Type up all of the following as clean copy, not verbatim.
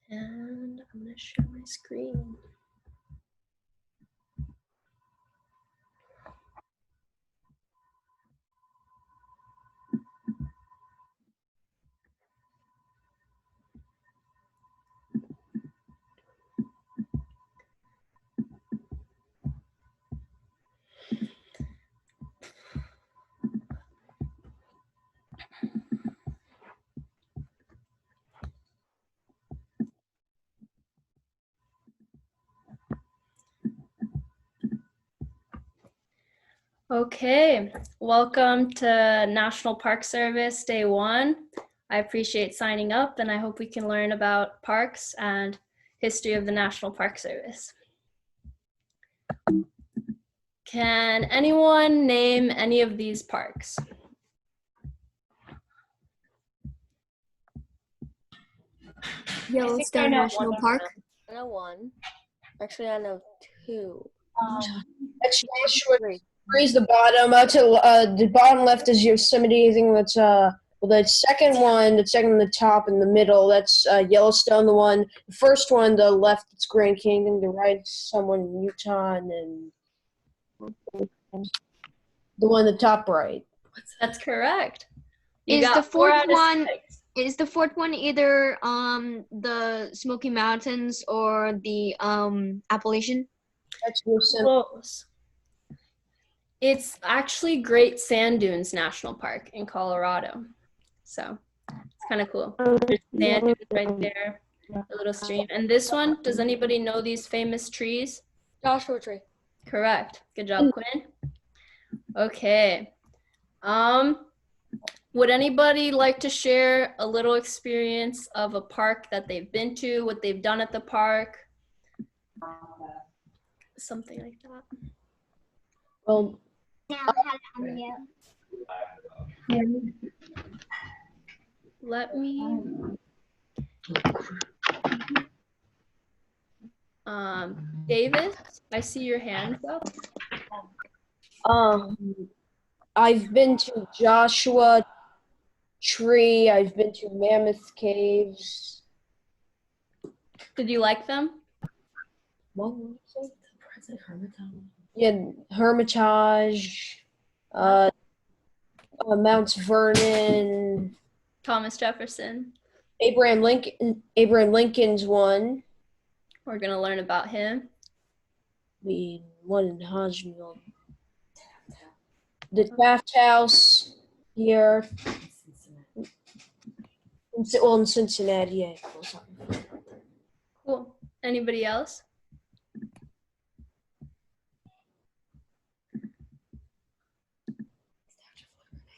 And I'm going to share my screen. Okay, welcome to National Park Service Day 1. I appreciate signing up and I hope we can learn about parks and history of the National Park Service. Can anyone name any of these parks? Yellowstone National Park. I know one. Actually, I know two. That's Joshua Tree's the bottom. The bottom left is Yosemite. I think that's the second one, the top in the middle, that's Yellowstone. The first one, the left, it's Grand Canyon. The right, someone in Utah, and then the one, the top right. That's correct. Is the fourth one either the Smoky Mountains or the Appalachian? That's Yosemite. Close. It's actually Great Sand Dunes National Park in Colorado. So it's kind of cool. There's sand dunes right there, a little stream. And this one, does anybody know these famous trees? Joshua Tree. Correct. Good job, Quinn. Okay. Would anybody like to share a little experience of a park that they've been to, what they've done at the park? Something like that. Well, Let me. Davis, I see your hands up. I've been to Joshua Tree. I've been to Mammoth Caves. Did you like them? What was it? Yeah, Hermitage, Mount Vernon, Thomas Jefferson. Abraham Lincoln's one. We're gonna learn about him. The one in Hodgenville. The Taft House here. In Cincinnati, yeah. Cool. Anybody else?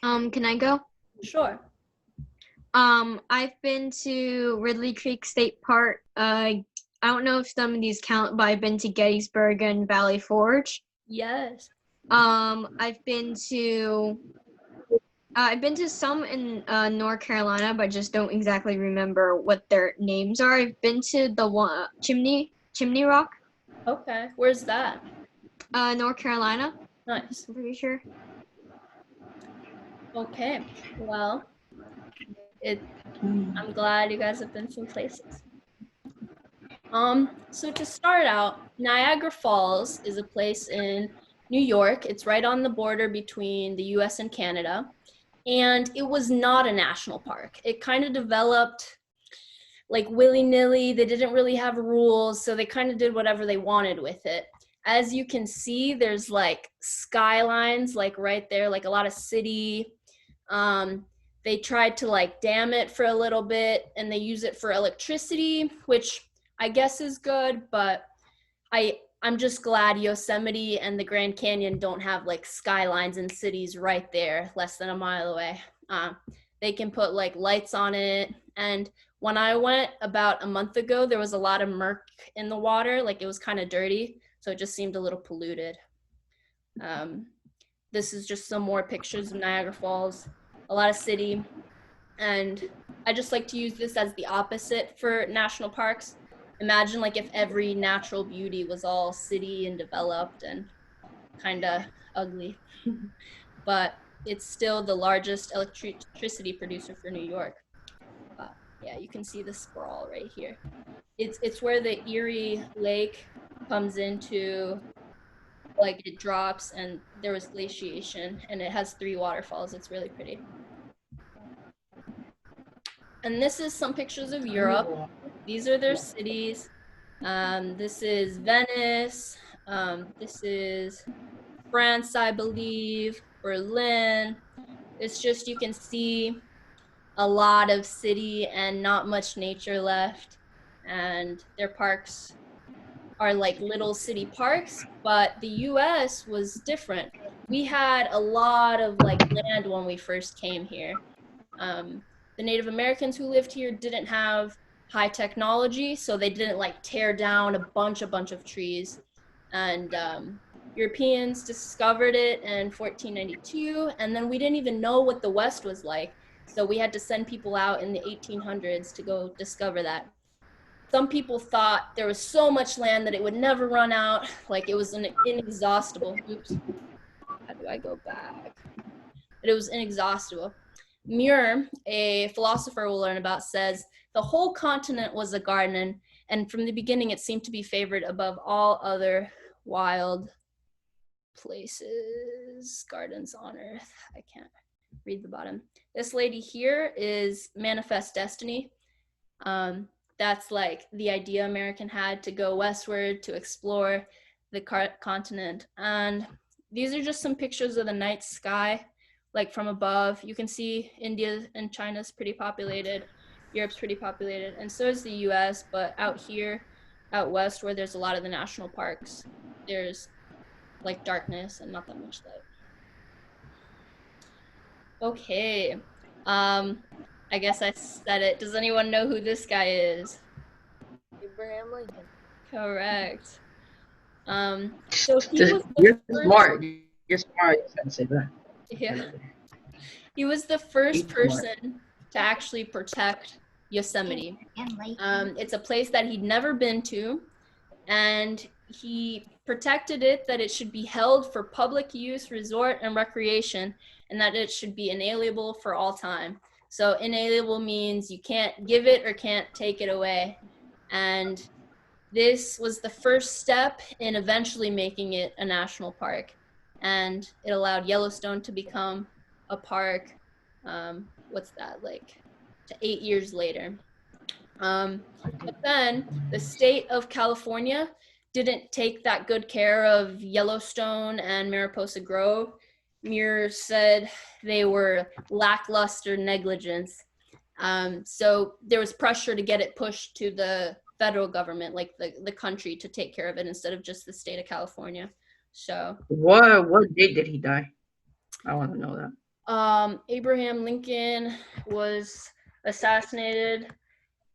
Can I go? Sure. I've been to Ridley Creek State Park. I don't know if some of these count, but I've been to Gettysburg and Valley Forge. Yes. I've been to some in North Carolina, but just don't exactly remember what their names are. I've been to the one Chimney Rock. Okay. Where's that? North Carolina. Nice. I'm pretty sure. Okay. Well, I'm glad you guys have been some places. So to start out, Niagara Falls is a place in New York. It's right on the border between the US and Canada. And it was not a national park. It kind of developed like willy-nilly. They didn't really have rules, so they kind of did whatever they wanted with it. As you can see, there's like skylines like right there, like a lot of city. They tried to like dam it for a little bit and they use it for electricity, which I guess is good, but I'm just glad Yosemite and the Grand Canyon don't have like skylines and cities right there, less than a mile away. They can put like lights on it. And when I went about a month ago, there was a lot of murk in the water, like it was kind of dirty, so it just seemed a little polluted. This is just some more pictures of Niagara Falls, a lot of city. And I just like to use this as the opposite for national parks. Imagine like if every natural beauty was all city and developed and kind of ugly. But it's still the largest electricity producer for New York. Yeah, you can see the sprawl right here. It's where the Erie Lake comes into, like it drops, and there was glaciation, and it has 3 waterfalls. It's really pretty. And this is some pictures of Europe. These are their cities. This is Venice. This is France, I believe, Berlin. It's just, you can see a lot of city and not much nature left. And their parks are like little city parks, but the US was different. We had a lot of like land when we first came here. The Native Americans who lived here didn't have high technology, so they didn't like tear down a bunch of trees. And Europeans discovered it in 1492, and then we didn't even know what the West was like. So we had to send people out in the 1800s to go discover that. Some people thought there was so much land that it would never run out, like it was an inexhaustible. Oops. How do I go back? But it was inexhaustible. Muir, a philosopher we'll learn about, says the whole continent was a garden, and from the beginning it seemed to be favored above all other wild places, gardens on earth. I can't read the bottom. This lady here is Manifest Destiny. That's like the idea American had to go westward to explore the continent. And these are just some pictures of the night sky, like from above. You can see India and China's pretty populated, Europe's pretty populated, and so is the US, but out here, out west, where there's a lot of the national parks, there's like darkness and not that much light. Okay, I guess I said it. Does anyone know who this guy is? Abraham Lincoln. Correct. So he Just, was you're the first, smart. You're smart. You said say that. yeah, he was the first He's smart. person to actually protect Yosemite. It's a place that he'd never been to, and he protected it that it should be held for public use, resort, and recreation, and that it should be inalienable for all time. So inalienable means you can't give it or can't take it away. And this was the first step in eventually making it a national park. And it allowed Yellowstone to become a park, what's that, like, to 8 years later. But then the state of California didn't take that good care of Yellowstone and Mariposa Grove. Muir said they were lackluster negligence. So there was pressure to get it pushed to the federal government, like the country, to take care of it instead of just the state of California. So What date did he die? I want to know that. Abraham Lincoln was assassinated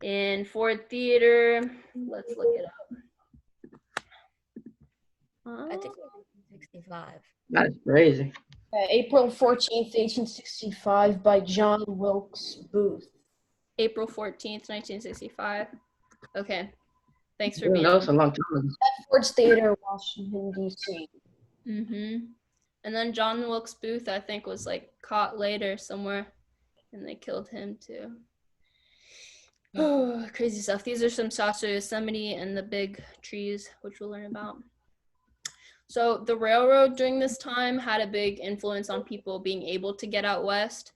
in Ford Theater. Let's look it up. I think it was 1965. That's crazy. April 14th, 1865 by John Wilkes Booth. April 14th, 1965. Okay. Thanks for Yeah, being that was a long time ago. At Ford's Theater, Washington, D.C. And then John Wilkes Booth, I think, was like caught later somewhere, and they killed him too. Oh, crazy stuff. These are some shots of Yosemite and the big trees, which we'll learn about. So the railroad during this time had a big influence on people being able to get out west.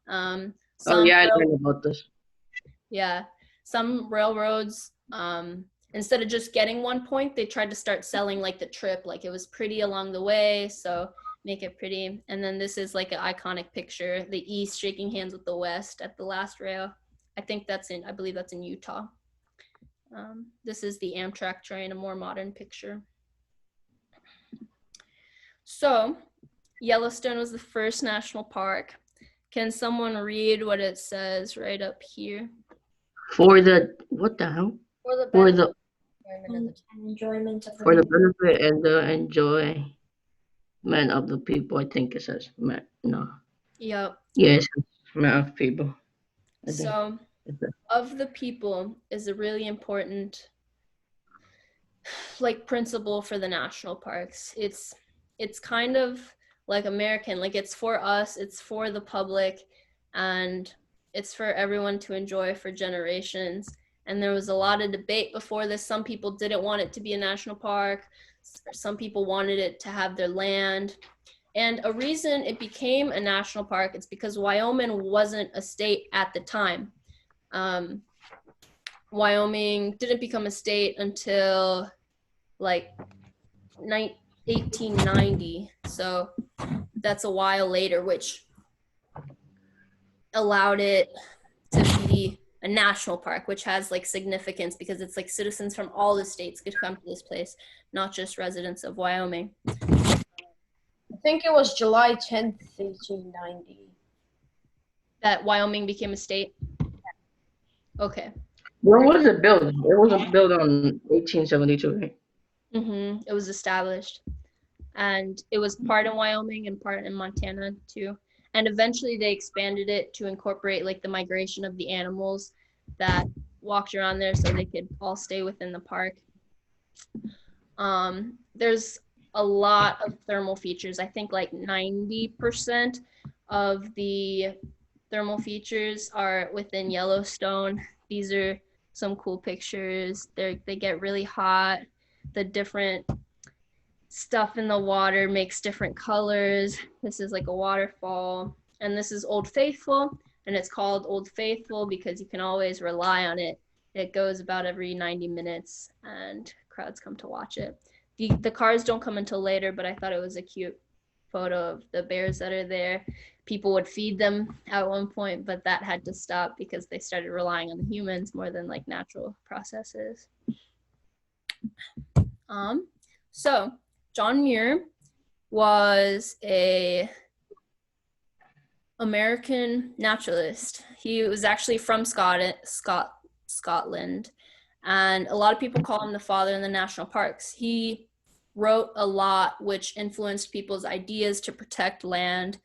Oh yeah, I learned about this. Yeah, some railroads, instead of just getting one point, they tried to start selling like the trip, like it was pretty along the way, so make it pretty. And then this is like an iconic picture, the East shaking hands with the West at the last rail. I believe that's in Utah. This is the Amtrak train, a more modern picture. So Yellowstone was the first national park. Can someone read what it says right up here? For the what the hell? For the Enjoyment of For the benefit and the enjoyment of the people, I think it says. No. Yep. Yes, of people. So of the people is a really important like principle for the national parks. It's kind of like American, like it's for us, it's for the public, and it's for everyone to enjoy for generations. And there was a lot of debate before this. Some people didn't want it to be a national park. Some people wanted it to have their land. And a reason it became a national park is because Wyoming wasn't a state at the time. Wyoming didn't become a state until like 1890. So that's a while later, which allowed it to be a national park, which has like significance because it's like citizens from all the states could come to this place, not just residents of Wyoming. I think it was July 10th, 1890. That Wyoming became a state? Okay. When was it built? It wasn't built on 1872, right? It was established. And it was part in Wyoming and part in Montana too. And eventually they expanded it to incorporate like the migration of the animals that walked around there so they could all stay within the park. There's a lot of thermal features. I think like 90% of the thermal features are within Yellowstone. These are some cool pictures. They get really hot. The different stuff in the water makes different colors. This is like a waterfall. And this is Old Faithful. And it's called Old Faithful because you can always rely on it. It goes about every 90 minutes and crowds come to watch it. The cars don't come until later, but I thought it was a cute photo of the bears that are there. People would feed them at one point, but that had to stop because they started relying on the humans more than like natural processes. So John Muir was a American naturalist. He was actually from Scotland, and a lot of people call him the father in the national parks. He wrote a lot which influenced people's ideas to protect land,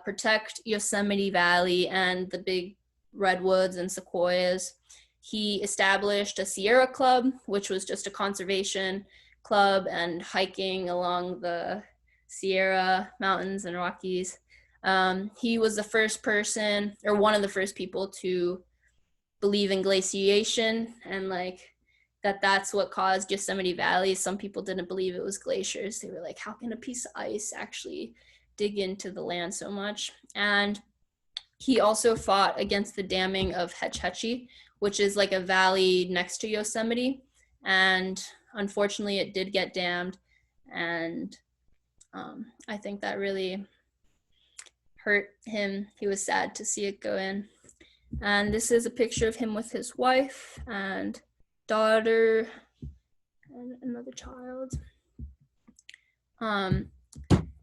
protect Yosemite Valley and the big redwoods and sequoias. He established a Sierra Club, which was just a conservation club and hiking along the Sierra Mountains and Rockies. He was the first person, or one of the first people, to believe in glaciation and like that's what caused Yosemite Valley. Some people didn't believe it was glaciers. They were like, how can a piece of ice actually dig into the land so much? And he also fought against the damming of Hetch Hetchy, which is like a valley next to Yosemite. And unfortunately, it did get dammed. And I think that really hurt him. He was sad to see it go in. And this is a picture of him with his wife and daughter and another child.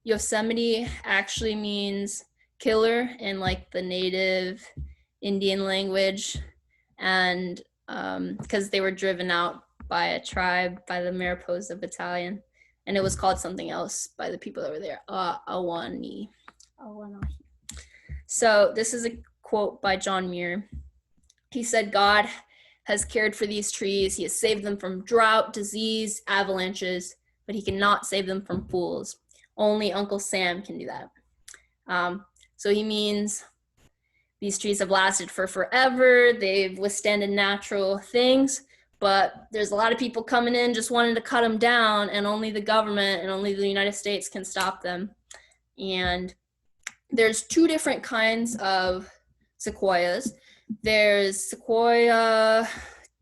Yosemite actually means killer in like the native Indian language, and because they were driven out by a tribe, by the Mariposa Battalion, and it was called something else by the people that were there, Ahwahnee. So this is a quote by John Muir. He said, "God has cared for these trees. He has saved them from drought, disease, avalanches, but he cannot save them from fools. Only Uncle Sam can do that." So he means these trees have lasted for forever. They've withstanded natural things, but there's a lot of people coming in just wanting to cut them down, and only the government and only the United States can stop them. And there's two different kinds of sequoias. There's Sequoia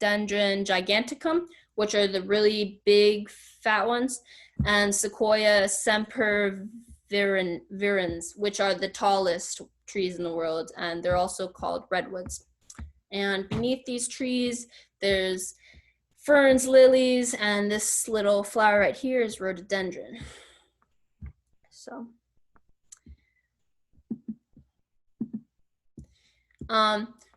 dendron giganticum, which are the really big fat ones, and Sequoia sempervirens, which are the tallest trees in the world, and they're also called redwoods. And beneath these trees, there's ferns, lilies, and this little flower right here is rhododendron.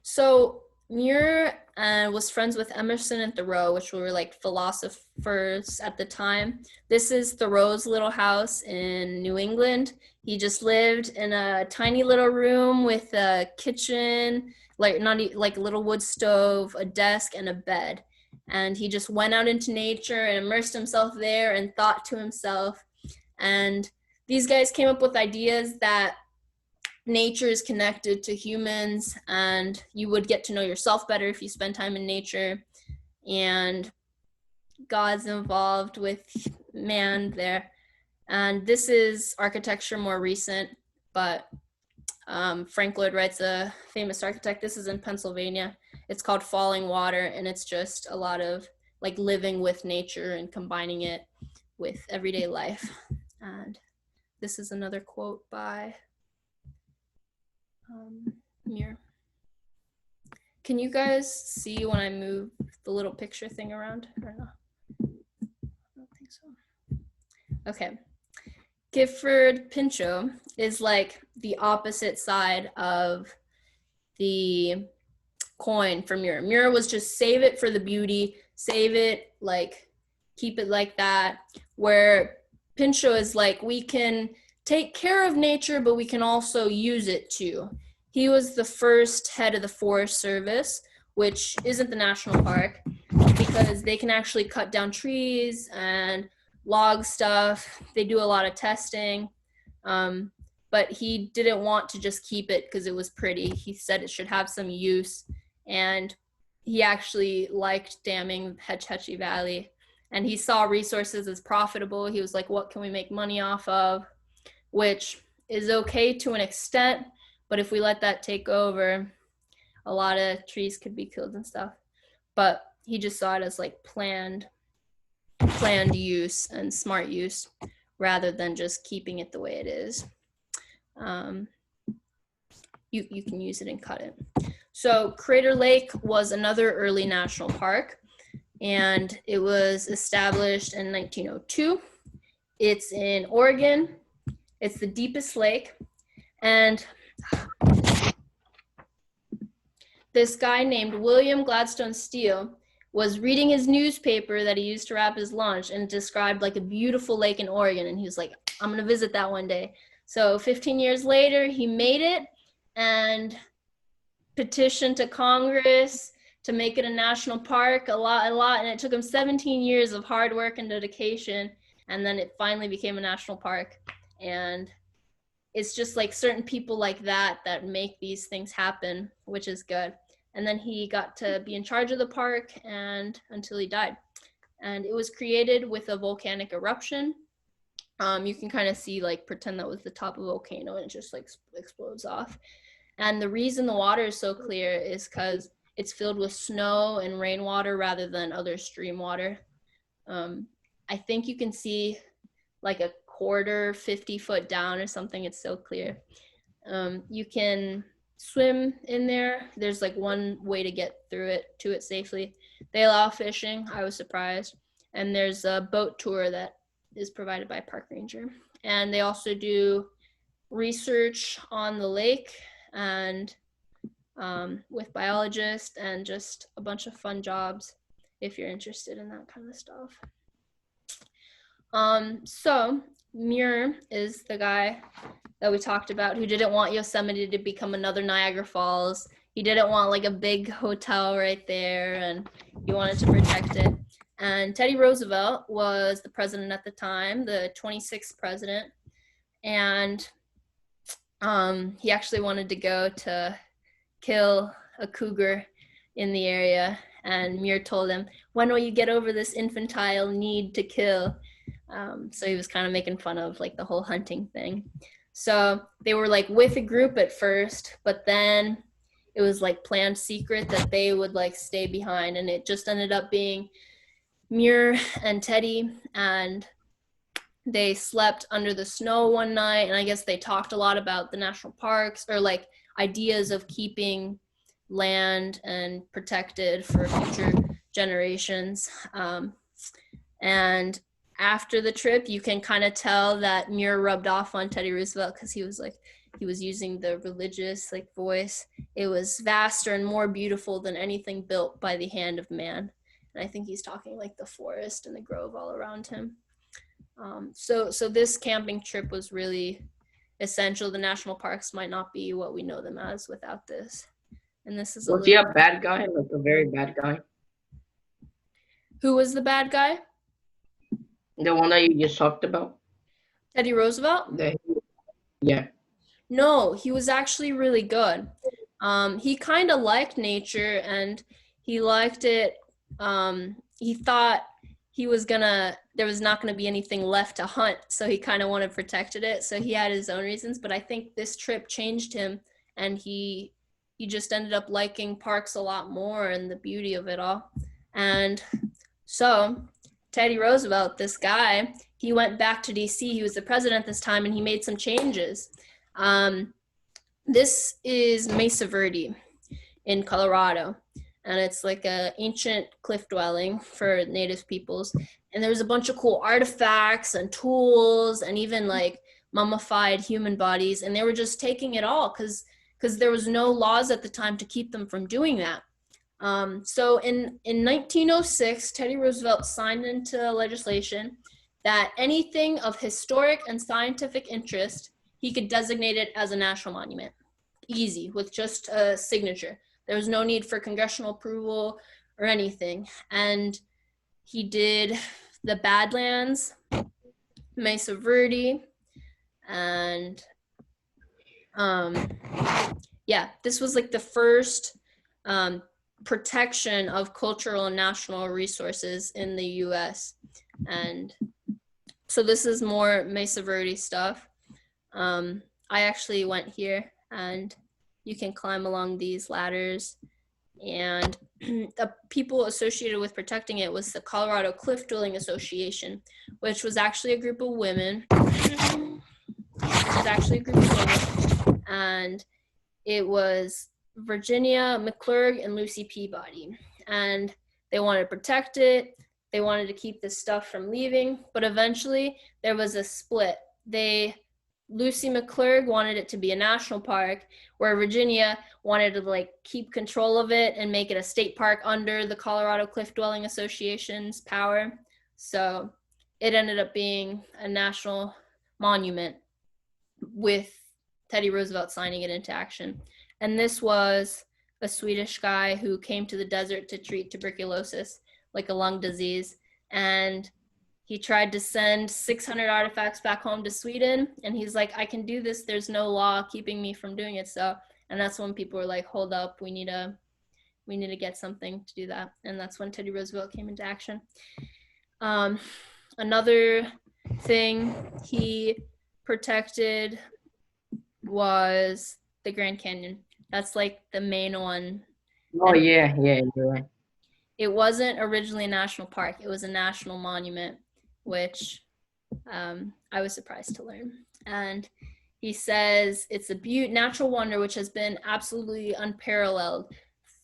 So Muir was friends with Emerson and Thoreau, which were like philosophers at the time. This is Thoreau's little house in New England. He just lived in a tiny little room with a kitchen, like a little wood stove, a desk, and a bed. And he just went out into nature and immersed himself there and thought to himself. And these guys came up with ideas that nature is connected to humans, and you would get to know yourself better if you spend time in nature. And God's involved with man there. And this is architecture more recent, but Frank Lloyd Wright's a famous architect. This is in Pennsylvania. It's called Falling Water, and it's just a lot of like living with nature and combining it with everyday life. And this is another quote by Muir. Can you guys see when I move the little picture thing around or no? I don't think so. Okay. Gifford Pinchot is like the opposite side of the coin for Muir. Muir was just save it for the beauty, save it, like keep it like that, where Pinchot is like, we can take care of nature, but we can also use it too. He was the first head of the Forest Service, which isn't the national park, because they can actually cut down trees and log stuff. They do a lot of testing, but he didn't want to just keep it because it was pretty. He said it should have some use, and he actually liked damming Hetch Hetchy Valley, and he saw resources as profitable. He was like, what can we make money off of? Which is okay to an extent, but if we let that take over, a lot of trees could be killed and stuff. But he just saw it as like planned use and smart use rather than just keeping it the way it is. You can use it and cut it. So Crater Lake was another early national park, and it was established in 1902. It's in Oregon. It's the deepest lake, and this guy named William Gladstone Steele was reading his newspaper that he used to wrap his lunch, and described like a beautiful lake in Oregon, and he was like, I'm gonna visit that one day. So 15 years later, he made it and petitioned to Congress to make it a national park, a lot, and it took him 17 years of hard work and dedication, and then it finally became a national park. And it's just like certain people like that make these things happen, which is good. And then he got to be in charge of the park and until he died. And it was created with a volcanic eruption. You can kind of see, like, pretend that was the top of a volcano and it just like explodes off. And the reason the water is so clear is because it's filled with snow and rainwater rather than other stream water. I think you can see like a quarter, 50 foot down or something. It's so clear. You can swim in there. There's like one way to get through it to it safely. They allow fishing. I was surprised. And there's a boat tour that is provided by a park ranger. And they also do research on the lake and with biologists and just a bunch of fun jobs if you're interested in that kind of stuff. So Muir is the guy that we talked about who didn't want Yosemite to become another Niagara Falls. He didn't want like a big hotel right there, and he wanted to protect it. And Teddy Roosevelt was the president at the time, the 26th president, and he actually wanted to go to kill a cougar in the area, and Muir told him, when will you get over this infantile need to kill? So he was kind of making fun of like the whole hunting thing. So they were like with a group at first, but then it was like planned secret that they would like stay behind, and it just ended up being Muir and Teddy, and they slept under the snow one night, and I guess they talked a lot about the national parks or like ideas of keeping land and protected for future generations. And after the trip, you can kind of tell that Muir rubbed off on Teddy Roosevelt because he was using the religious like voice. It was vaster and more beautiful than anything built by the hand of man. And I think he's talking like the forest and the grove all around him. So this camping trip was really essential. The national parks might not be what we know them as without this. And this is Was he a bad guy, like a very bad guy? Who was the bad guy? The one that you just talked about? Teddy Roosevelt? Yeah. No, he was actually really good. He kind of liked nature and he liked it. He thought there was not gonna be anything left to hunt, so he kind of wanted protected it. So he had his own reasons, but I think this trip changed him, and he just ended up liking parks a lot more and the beauty of it all. And so Teddy Roosevelt, this guy, he went back to DC. He was the president this time, and he made some changes. This is Mesa Verde in Colorado, and it's like a ancient cliff dwelling for native peoples. And there was a bunch of cool artifacts and tools and even like mummified human bodies, and they were just taking it all because there was no laws at the time to keep them from doing that. So in 1906, Teddy Roosevelt signed into legislation that anything of historic and scientific interest, he could designate it as a national monument. Easy, with just a signature. There was no need for congressional approval or anything. And he did the Badlands, Mesa Verde, and this was like the first protection of cultural and national resources in the US. And so this is more Mesa Verde stuff. I actually went here, and you can climb along these ladders. And the people associated with protecting it was the Colorado Cliff Dwelling Association, which was actually a group of women. And it was Virginia McClurg and Lucy Peabody. And they wanted to protect it. They wanted to keep this stuff from leaving, but eventually there was a split. Lucy McClurg wanted it to be a national park, where Virginia wanted to like keep control of it and make it a state park under the Colorado Cliff Dwelling Association's power. So it ended up being a national monument with Teddy Roosevelt signing it into action. And this was a Swedish guy who came to the desert to treat tuberculosis, like a lung disease. And he tried to send 600 artifacts back home to Sweden. And he's like, I can do this. There's no law keeping me from doing it. So, and that's when people were like, hold up, we need to get something to do that. And that's when Teddy Roosevelt came into action. Another thing he protected was the Grand Canyon. That's like the main one. Oh, yeah, you're right. It wasn't originally a national park. It was a national monument, which I was surprised to learn. And he says it's a natural wonder which has been absolutely unparalleled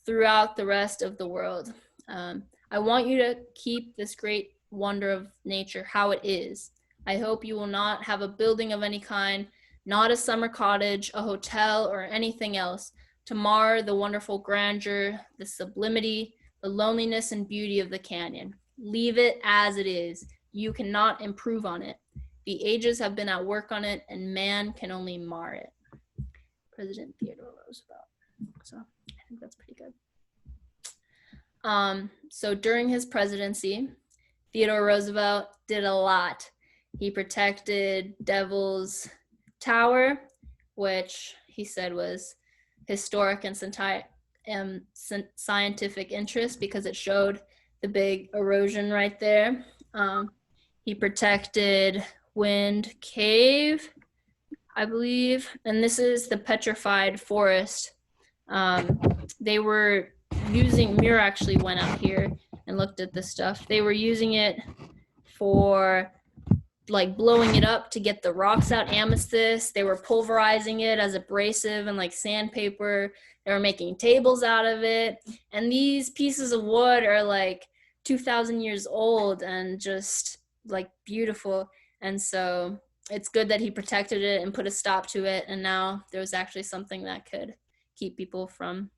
throughout the rest of the world. I want you to keep this great wonder of nature how it is. I hope you will not have a building of any kind, not a summer cottage, a hotel, or anything else to mar the wonderful grandeur, the sublimity, the loneliness and beauty of the canyon. Leave it as it is. You cannot improve on it. The ages have been at work on it, and man can only mar it. President Theodore Roosevelt. So I think that's pretty good. So during his presidency, Theodore Roosevelt did a lot. He protected Devil's Tower, which he said was historic and scientific interest because it showed the big erosion right there. He protected Wind Cave, I believe, and this is the petrified forest. They were using, Muir actually went out here and looked at this stuff. They were using it for like blowing it up to get the rocks out, amethyst. They were pulverizing it as abrasive and like sandpaper. They were making tables out of it. And these pieces of wood are like 2,000 years old and just like beautiful. And so it's good that he protected it and put a stop to it. And now there's actually something that could keep people from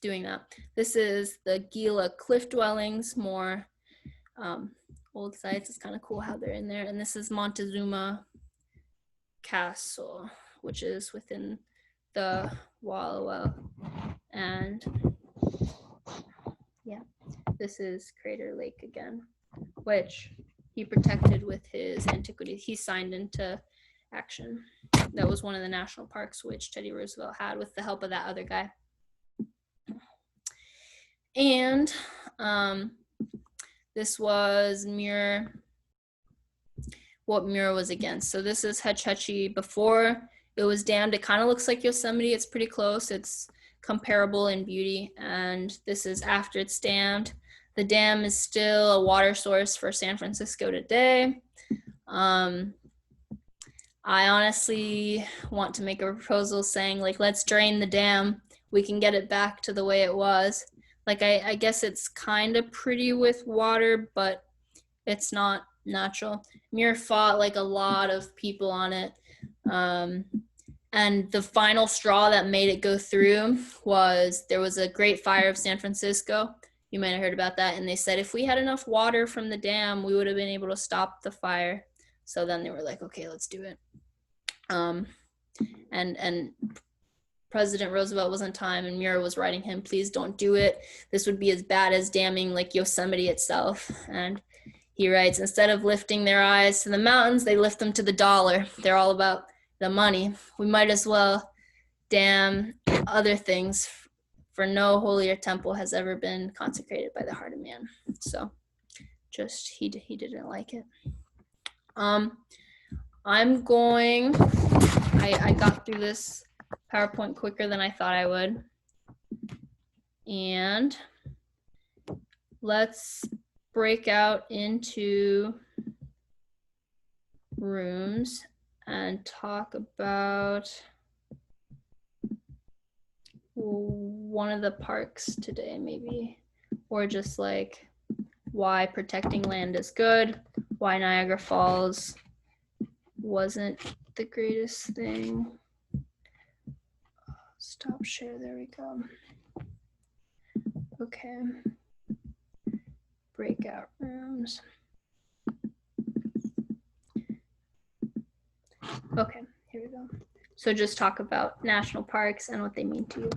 doing that. This is the Gila Cliff Dwellings, more old sites. It's kind of cool how they're in there. And this is Montezuma Castle, which is within the Wallowa. And yeah, this is Crater Lake again, which he protected with his antiquity. He signed into action. That was one of the national parks which Teddy Roosevelt had with the help of that other guy. And this was what Muir was against. So this is Hetch Hetchy before it was dammed. It kind of looks like Yosemite. It's pretty close. It's comparable in beauty. And this is after it's dammed. The dam is still a water source for San Francisco today. I honestly want to make a proposal saying, like, let's drain the dam. We can get it back to the way it was. Like, I guess it's kind of pretty with water, but it's not natural. Muir fought like a lot of people on it. And the final straw that made it go through was there was a Great Fire of San Francisco. You might have heard about that. And they said if we had enough water from the dam, we would have been able to stop the fire. So then they were like, okay, let's do it. And President Roosevelt was on time, and Muir was writing him, please don't do it. This would be as bad as damming like Yosemite itself. And he writes, instead of lifting their eyes to the mountains, they lift them to the dollar. They're all about the money. We might as well dam other things, for no holier temple has ever been consecrated by the heart of man. So just, he didn't like it. I got through this PowerPoint quicker than I thought I would. And let's break out into rooms and talk about one of the parks today, maybe, or just like why protecting land is good, why Niagara Falls wasn't the greatest thing. Stop share, there we go. Okay. Breakout rooms. Okay, here we go. So just talk about national parks and what they mean to you.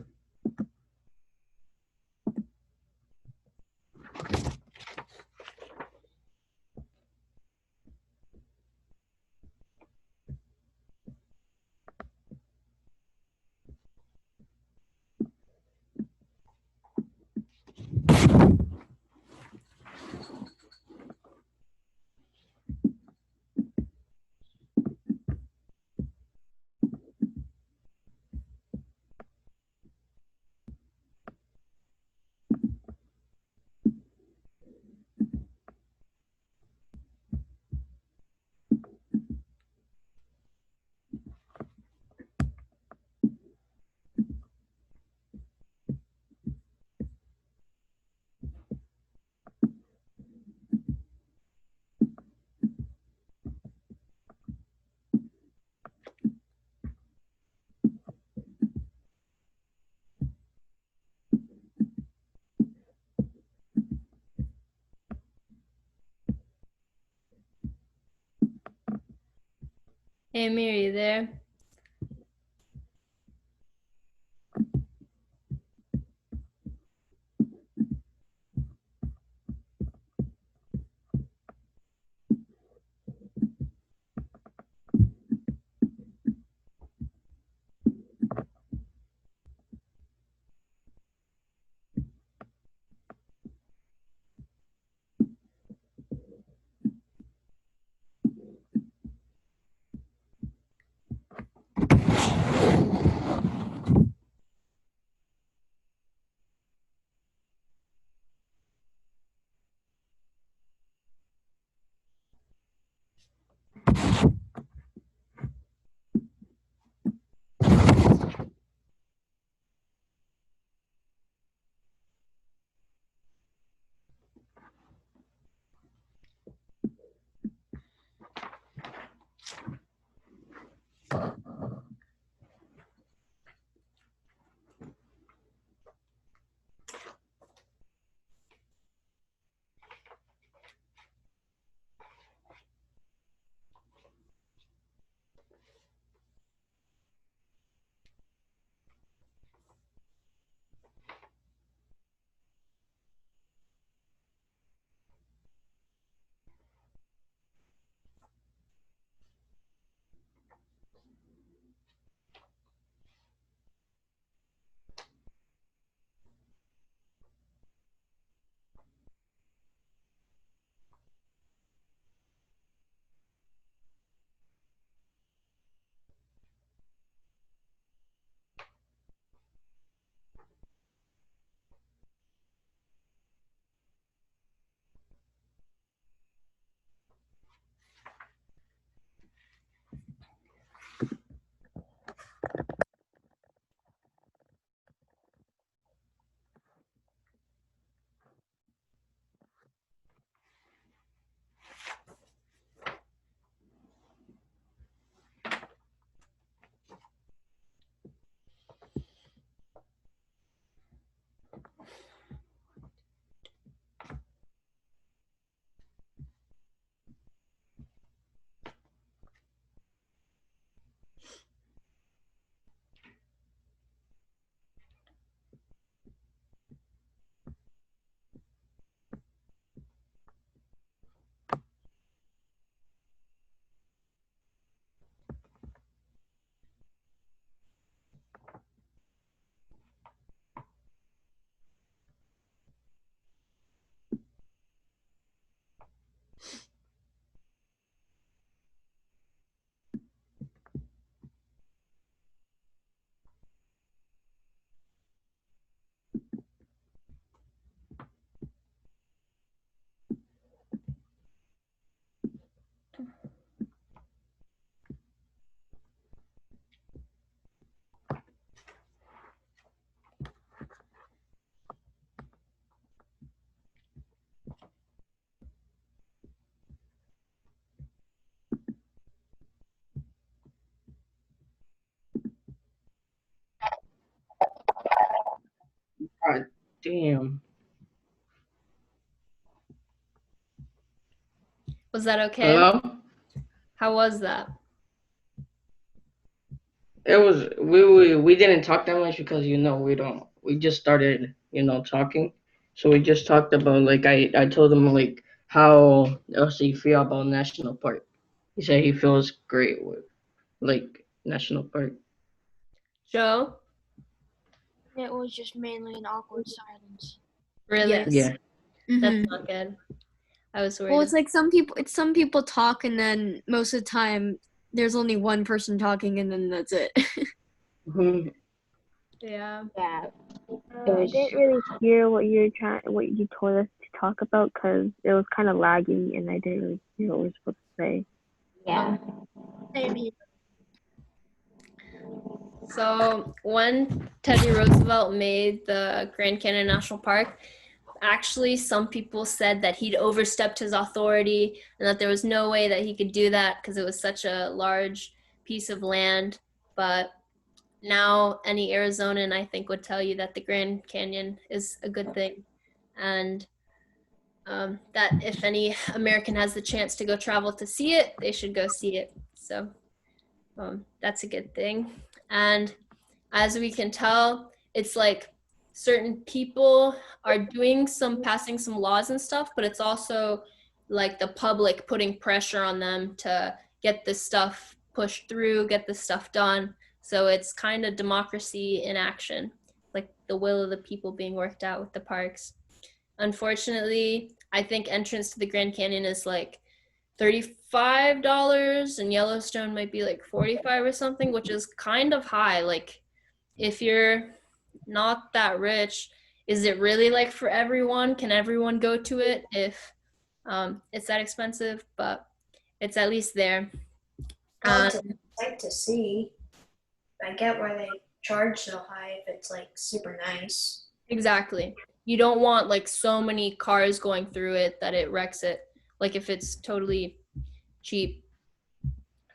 Amy, are you there? God damn. Was that okay? Hello? How was that? It was we didn't talk that much because we just started talking, so we just talked about like I told him like how else he feel about national park. He said he feels great with like national park. Joe? It was just mainly an awkward silence. Really? Yes. Yeah. That's Mhm. not good. I was worried. Well, it's like some people talk, and then most of the time there's only one person talking, and then that's it. Mhm. Yeah. Yeah. I was- didn't really hear what you told us to talk about because it was kind of laggy and I didn't really hear what we were supposed to say. Yeah. Same here. So when Teddy Roosevelt made the Grand Canyon National Park, actually some people said that he'd overstepped his authority and that there was no way that he could do that because it was such a large piece of land. But now any Arizonan, I think, would tell you that the Grand Canyon is a good thing. And that if any American has the chance to go travel to see it, they should go see it. So that's a good thing. And as we can tell, it's like certain people are passing some laws and stuff, but it's also like the public putting pressure on them to get this stuff pushed through, get this stuff done. So it's kind of democracy in action, like the will of the people being worked out with the parks. Unfortunately, I think entrance to the Grand Canyon is like $35 and Yellowstone might be like 45 or something, which is kind of high. Like if you're not that rich, is it really like for everyone? Can everyone go to it if it's that expensive? But it's at least there. It's a sight to see. I get why they charge so high if it's like super nice. Exactly. You don't want like so many cars going through it that it wrecks it. Like if it's totally cheap,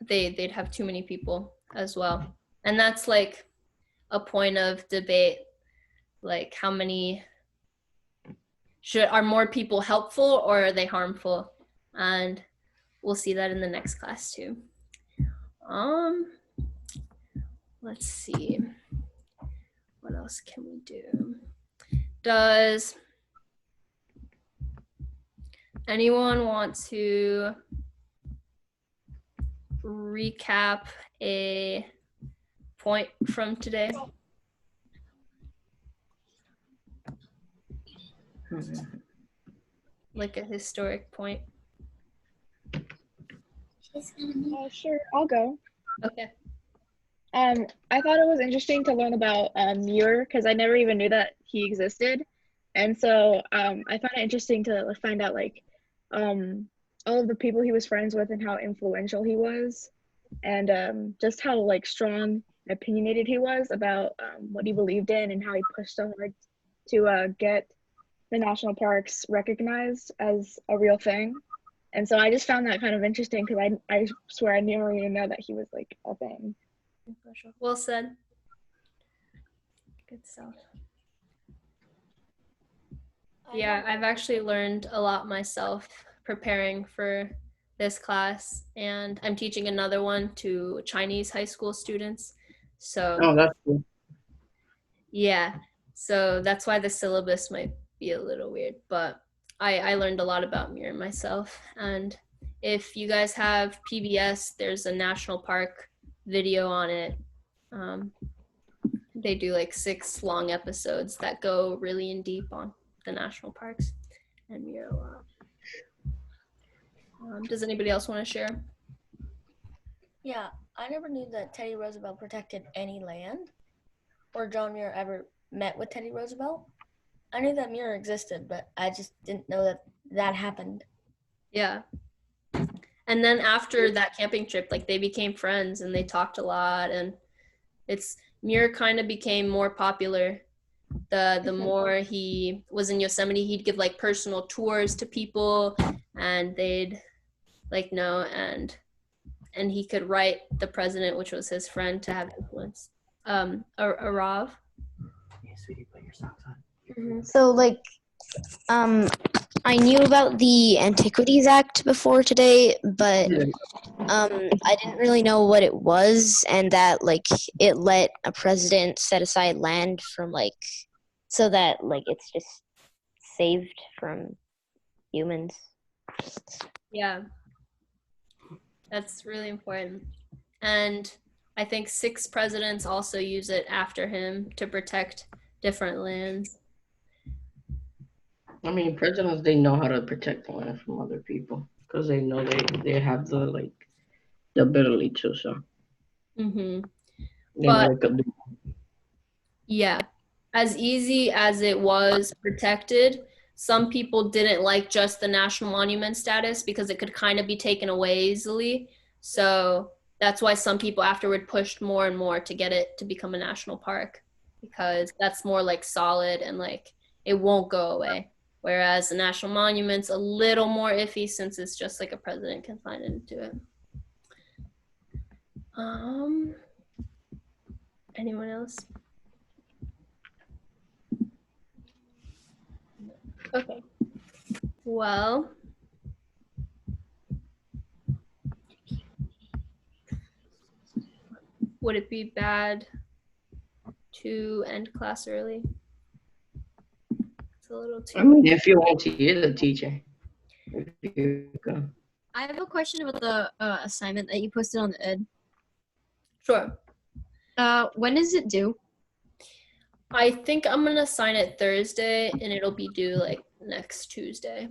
they'd have too many people as well. And that's like a point of debate, like how many are more people helpful or are they harmful? And we'll see that in the next class too. Let's see. What else can we do? Does anyone want to recap a point from today? Like a historic point? Sure, I'll go. Okay. I thought it was interesting to learn about Muir because I never even knew that he existed, and so I found it interesting to find out like all of the people he was friends with and how influential he was, and just how like strong, and opinionated he was about what he believed in and how he pushed so hard to get the national parks recognized as a real thing. And so I just found that kind of interesting because I swear I never even know that he was like a thing. Well said. Good stuff. Yeah, I've actually learned a lot myself preparing for this class, and I'm teaching another one to Chinese high school students. So Oh, that's cool. yeah, so that's why the syllabus might be a little weird, but I learned a lot about Muir myself. And if you guys have PBS, there's a national park video on it. They do like 6 long episodes that go really in deep on the national parks and Muir a lot. Does anybody else want to share? Yeah, I never knew that Teddy Roosevelt protected any land or John Muir ever met with Teddy Roosevelt. I knew that Muir existed, but I just didn't know that that happened. Yeah. And then after that camping trip, like they became friends and they talked a lot, and Muir kind of became more popular. The more he was in Yosemite, he'd give like personal tours to people and they'd like know, and he could write the president, which was his friend, to have influence. Arav? Yeah, sweetie, put your socks on. So, like, I knew about the Antiquities Act before today, but Yeah. I didn't really know what it was, and that like it let a president set aside land from like so that like it's just saved from humans. Yeah, that's really important. And I think 6 presidents also use it after him to protect different lands. I mean, presidents, they know how to protect the land from other people because they know they have the ability to. So Mm-hmm. they know But they could do. yeah, as easy as it was protected, some people didn't like just the national monument status because it could kind of be taken away easily. So that's why some people afterward pushed more and more to get it to become a national park, because that's more like solid and like it won't go away. Whereas the national monument's a little more iffy since it's just like a president can sign into it. Anyone else? Okay. Well, would it be bad to end class early? It's a little I too. mean, if you want to, you're the teacher. If you go. I have a question about the assignment that you posted on the ed. Sure. When is it due? I think I'm gonna sign it Thursday, and it'll be due like next Tuesday.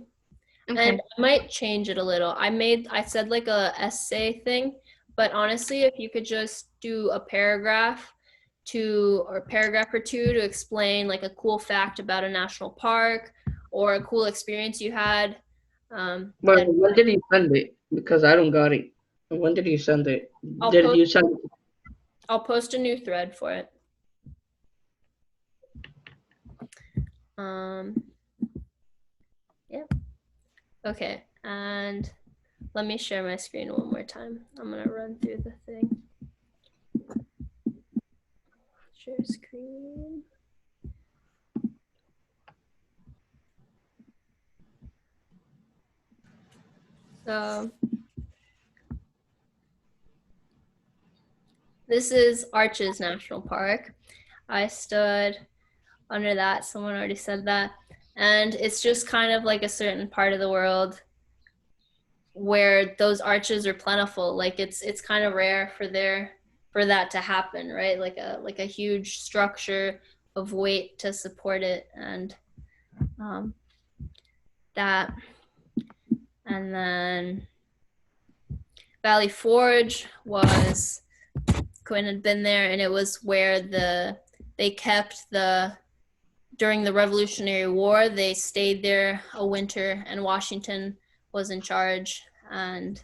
Okay. And I might change it a little. I said like a essay thing, but honestly, if you could just do a paragraph or a paragraph or two to explain like a cool fact about a national park or a cool experience you had. But then when did you send it? Because I don't got it. When did you send it? I'll Did post- you send it? I'll post a new thread for it. Yeah. Okay, and let me share my screen one more time. I'm gonna run through the thing. Share screen. So this is Arches National Park. I stood under that. Someone already said that. And it's just kind of like a certain part of the world where those arches are plentiful. Like it's kind of rare for that to happen, right? Like a huge structure of weight to support it, and that. And then Valley Forge was, Quinn had been there, and it was where they kept during the Revolutionary War, they stayed there a winter, and Washington was in charge. And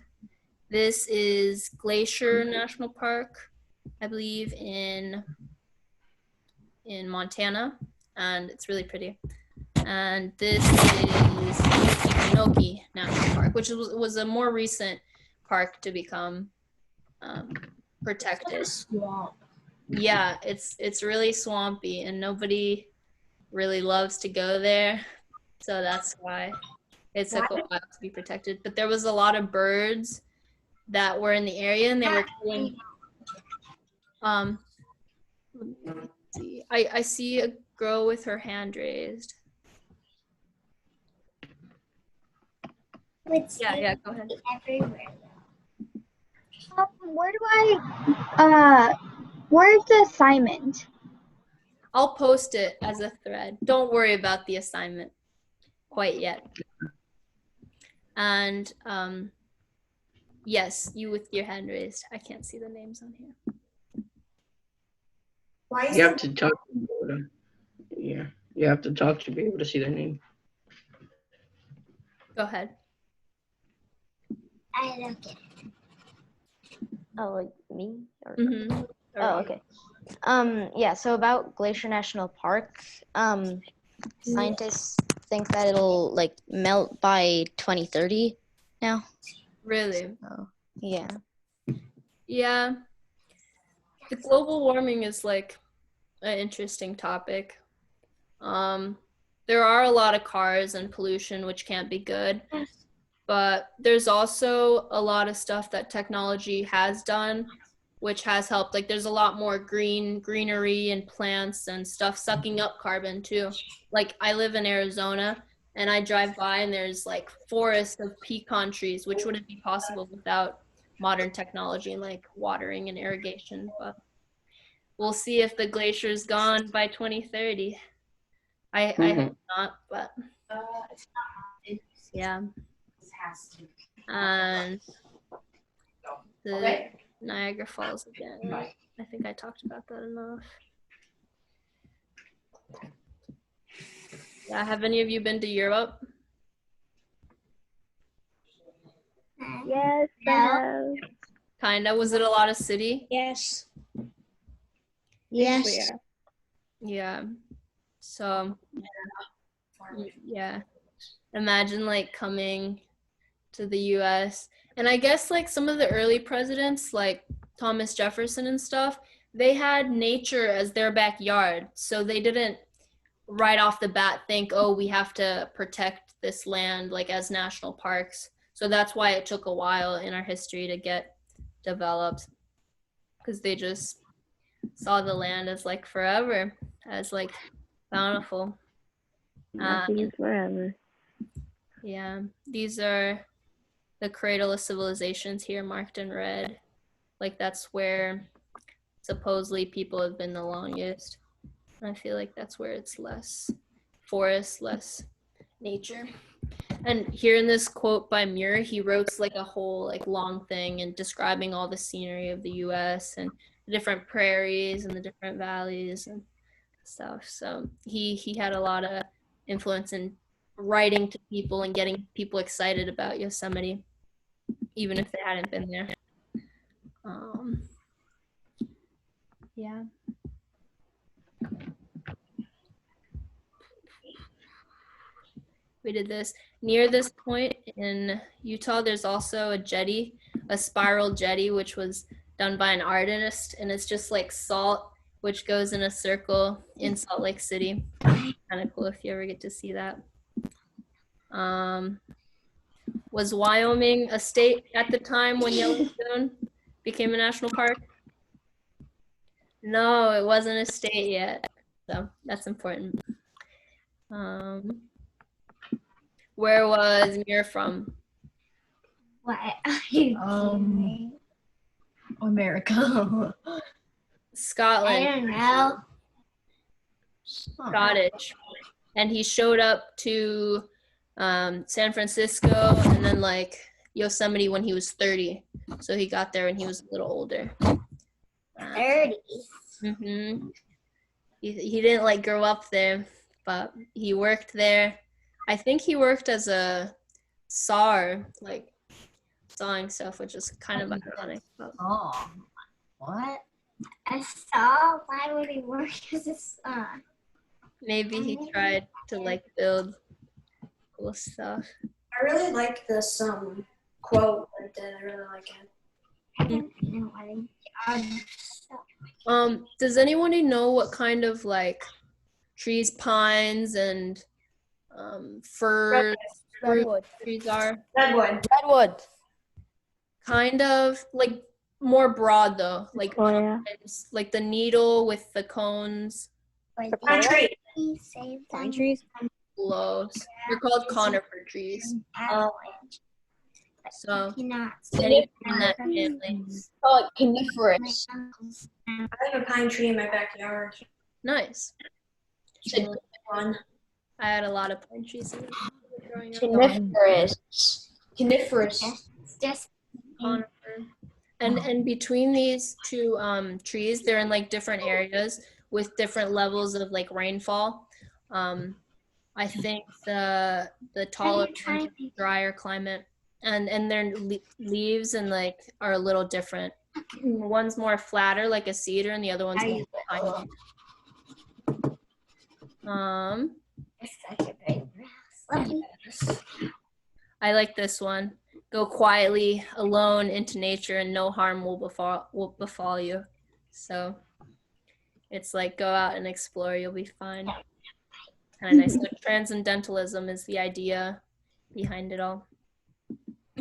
this is Glacier National Park, I believe, in Montana, and it's really pretty. And this is Okefenokee National Park, which was a more recent park to become protected. Swamp. Yeah, it's really swampy, and nobody really loves to go there, so that's why it took a while to be protected. But there was a lot of birds that were in the area, and they were killing. Let me see. I see a girl with her hand raised. Yeah, go ahead. Everywhere. Where's the assignment? I'll post it as a thread. Don't worry about the assignment quite yet. And yes, you with your hand raised. I can't see the names on here. Why is You it have to talk to be able to, yeah. You have to talk to be able to see their name. Go ahead. I don't get it. Oh, like me? Or... Mm-hmm. Oh, okay. Yeah, so about Glacier National Park, scientists think that it'll like melt by 2030 now. Really? So, yeah. Yeah. The global warming is like an interesting topic. there are a lot of cars and pollution, which can't be good. But there's also a lot of stuff that technology has done, which has helped. Like there's a lot more greenery and plants and stuff sucking up carbon too. Like I live in Arizona and I drive by and there's like forests of pecan trees, which wouldn't be possible without modern technology like watering and irrigation. But we'll see if the glacier's gone by 2030. I hope not, but yeah. And the Niagara Falls again. I think I talked about that enough. Yeah, have any of you been to Europe? Yes. No. Kinda. Was it a lot of city? Yes. Yes. Yeah. So, yeah. Imagine like coming to the US. And I guess like some of the early presidents, like Thomas Jefferson and stuff, they had nature as their backyard. So they didn't right off the bat think, oh, we have to protect this land like as national parks. So that's why it took a while in our history to get developed, because they just saw the land as like forever, as like bountiful. Nothing is forever. Yeah, these are the cradle of civilizations here marked in red. Like that's where supposedly people have been the longest. And I feel like that's where it's less forest, less nature. And here in this quote by Muir, he wrote like a whole like long thing and describing all the scenery of the US and the different prairies and the different valleys and stuff. So he had a lot of influence in writing to people and getting people excited about Yosemite, even if they hadn't been there. Yeah. We did this. Near this point in Utah, there's also a jetty, a spiral jetty, which was done by an artist, and it's just like salt, which goes in a circle in Salt Lake City. Kind of cool if you ever get to see that. Was Wyoming a state at the time when Yellowstone became a national park? No, it wasn't a state yet. So that's important. Where was Muir from? What are you America. Scotland. I don't know. Scottish. And he showed up to San Francisco and then like Yosemite when he was 30. So he got there when he was a little older. 30. Mm-hmm. He didn't like grow up there, but he worked there. I think he worked as a sawyer, like sawing stuff, which is kind of ironic. But Oh, what? A saw? Why would he work as a saw? maybe he tried to like build cool stuff. I really like this quote right there. I really like it. I don't know what Does anybody know what kind of like trees, pines and firs, Redwood. trees are? Redwood. Redwood. Kind of like more broad though, like Sequoia. pines, like the needle with the cones. Pine tree. Pine trees. Close. They're called conifer trees. So Cannot anything in that family. Call it coniferous. I have a pine tree in my backyard. Nice. One. I had a lot of pine trees growing up. Coniferous. Coniferous. It's just Conifer. And between these two trees, they're in like different areas with different levels of like rainfall. I think the taller ones, drier climate, and their leaves and like are a little different. One's more flatter like a cedar, and the other one's more pine. it's such a great grass. I like this one. Go quietly alone into nature and no harm will befall you. So it's like go out and explore, you'll be fine. kind of nice. So transcendentalism is the idea behind it all.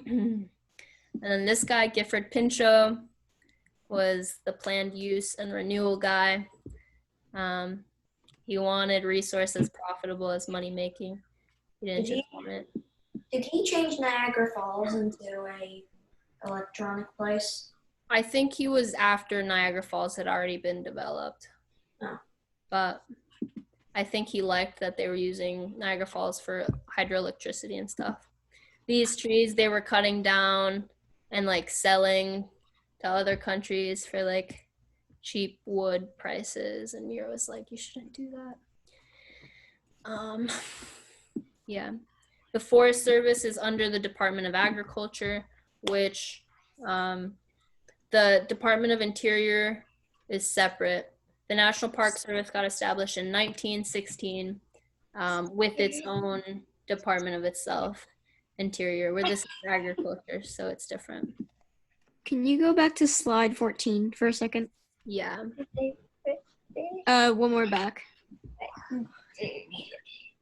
And then this guy, Gifford Pinchot, was the planned use and renewal guy. He wanted resources profitable as money making. He didn't just want it. Did he change Niagara Falls into a electronic place? I think he was after Niagara Falls had already been developed. Oh. But I think he liked that they were using Niagara Falls for hydroelectricity and stuff. These trees they were cutting down and like selling to other countries for like cheap wood prices, and Muir was like, you shouldn't do that. Yeah. The Forest Service is under the Department of Agriculture, which the Department of Interior is separate. The National Park Service got established in 1916 with its own department of itself, Interior, where this is agriculture, so it's different. Can you go back to slide 14 for a second? Yeah. One more back.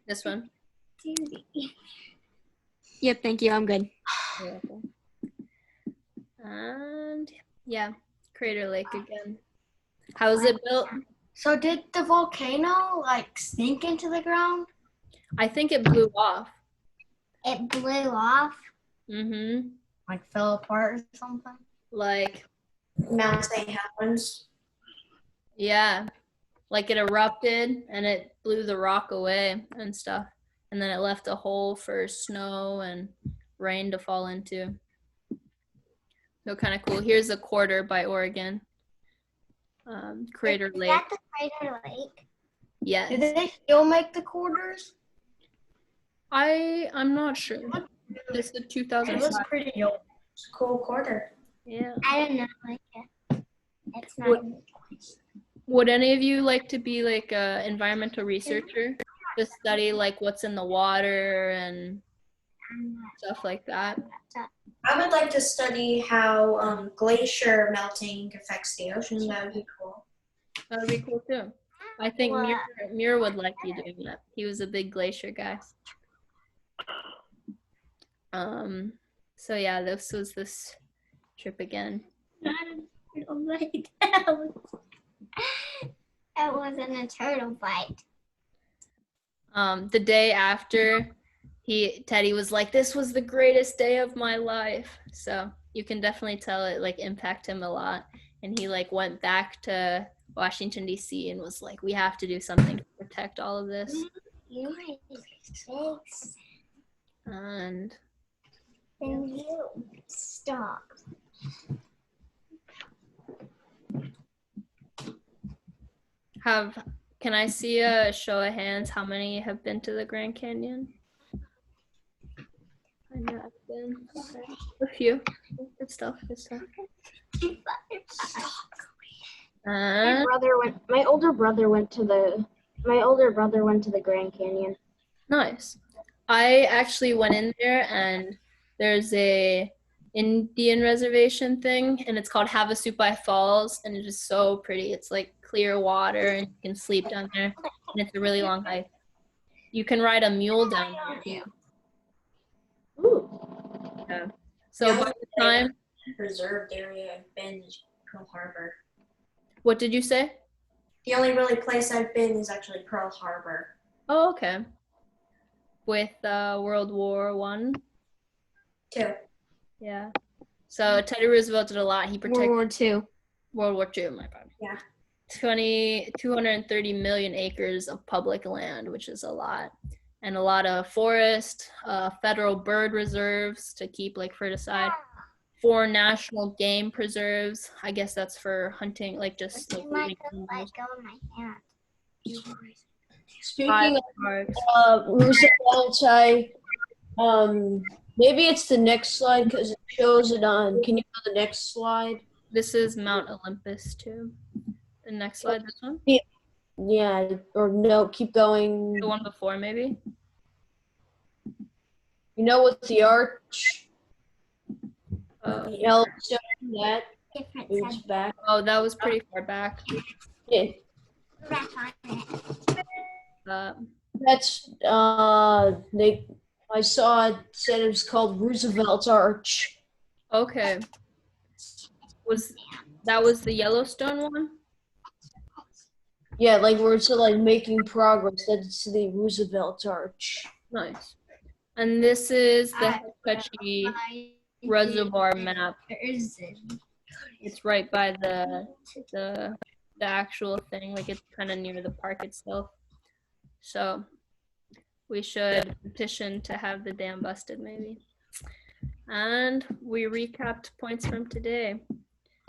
This one? Yep, thank you. I'm good. And yeah, Crater Lake again. How's it built? So did the volcano like sink into the ground? I think it blew off. It blew off. Mm-hmm. Like fell apart or something? Like, Mount St. Helens. yeah. Like it erupted and it blew the rock away and stuff. And then it left a hole for snow and rain to fall into. So kind of cool. Here's a quarter by Oregon. Crater Is Lake. that the Crater Lake? Yes. Did they still make the quarters? I'm not sure. This is It 2005. was pretty old. It's a cool quarter. Yeah. I don't know. Like it's not. What- Would any of you like to be like a environmental researcher to study like what's in the water and stuff like that? I would like to study how glacier melting affects the ocean. That would be cool. That would be cool too. I think Muir would like you doing that. He was a big glacier guy. So yeah, this was this trip again. That wasn't a turtle bite. The day after, Teddy was like, "This was the greatest day of my life." So you can definitely tell it like impacted him a lot. And he like went back to Washington D.C. and was like, "We have to do something to protect all of this." You made mistakes. And Then you stop. can I see a show of hands? How many have been to the Grand Canyon? I know I've been. Okay. A few. Good stuff. Good stuff. My older brother went to the Grand Canyon. Nice. I actually went in there, and there's a Indian reservation thing, and it's called Havasupai Falls, and it is so pretty. It's like clear water, and you can sleep down there, and it's a really long hike. You can ride a mule down there too. Ooh. Yeah. So by the time, Preserved area I've been is Pearl Harbor. what did you say? The only really place I've been is actually Pearl Harbor. Oh, okay. With World War I. 2. Yeah. So Teddy Roosevelt did a lot. He protected World War II. World War II, my bad. Yeah. 230 million acres of public land, which is a lot. And a lot of forest, federal bird reserves to keep like aside. 4 national game preserves. I guess that's for hunting, like just like Let go of my hand. Speaking parks. of Roosevelt, maybe it's the next slide because it shows it on. Can you go to the next slide? This is Mount Olympus too. The next slide, this one? Yeah, or no, keep going. The one before, maybe? You know, with the arch, Oh, Yellowstone, that Different moves side. back. oh, that was pretty far back. Yeah. Back on it. That's I saw it said it was called Roosevelt's Arch. Okay. That was the Yellowstone one? Yeah, like where it's like making progress. That's the Roosevelt's Arch. Nice. And this is the Hetchy Reservoir map. It's right by the actual thing, like it's kind of near the park itself. So we should petition to have the dam busted maybe. And we recapped points from today.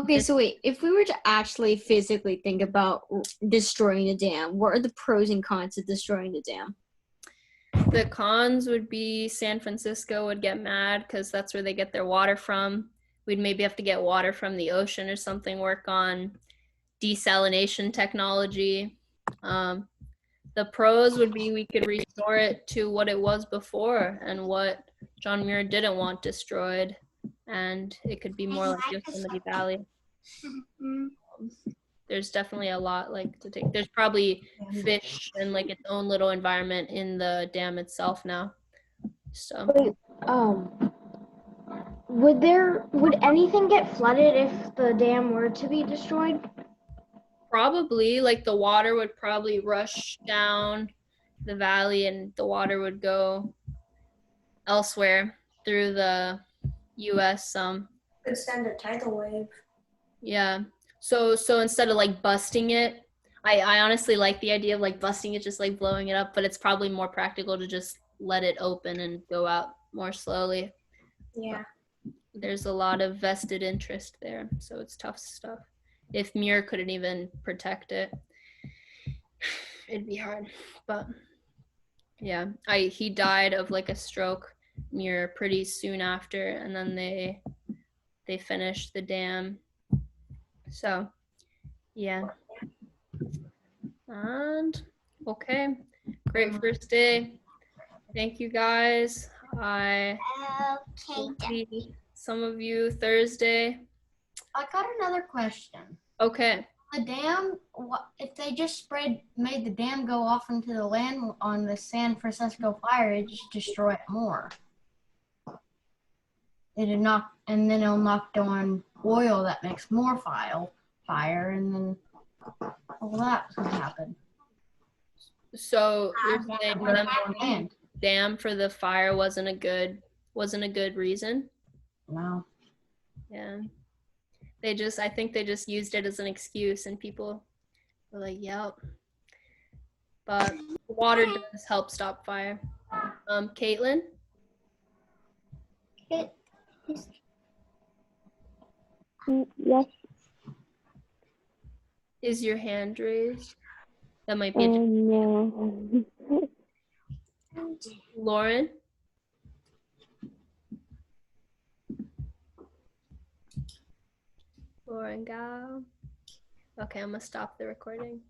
Okay, so wait, if we were to actually physically think about destroying the dam, what are the pros and cons of destroying the dam? The cons would be San Francisco would get mad because that's where they get their water from. We'd maybe have to get water from the ocean or something, work on desalination technology. The pros would be we could restore it to what it was before and what John Muir didn't want destroyed, and it could be more like Yosemite Valley. There's definitely a lot like to take. There's probably fish and like its own little environment in the dam itself now. So Wait, would anything get flooded if the dam were to be destroyed? probably like the water would probably rush down the valley and the water would go elsewhere through the US. Could send a tidal wave. Yeah. So instead of like busting it, I honestly like the idea of like busting it, just like blowing it up, but it's probably more practical to just let it open and go out more slowly. Yeah. There's a lot of vested interest there, so it's tough stuff. If Muir couldn't even protect it, it'd be hard. But yeah, he died of like a stroke, Muir, pretty soon after, and then they finished the dam. So yeah. And okay, great first day. Thank you guys. I will see some of you Thursday. I got another question. Okay. The dam, if they just made the dam go off into the land on the San Francisco fire, it just destroy it more. It'll knock, and then it'll knock down oil that makes more fire, and then all that can happen. So you're saying the dam for the fire wasn't a good reason? No. Yeah. I think they just used it as an excuse and people were like, yep. But water does help stop fire. Caitlin? Yes. Is your hand raised? That might be No. Lauren? Lauren Gao. Okay, I'm gonna stop the recording.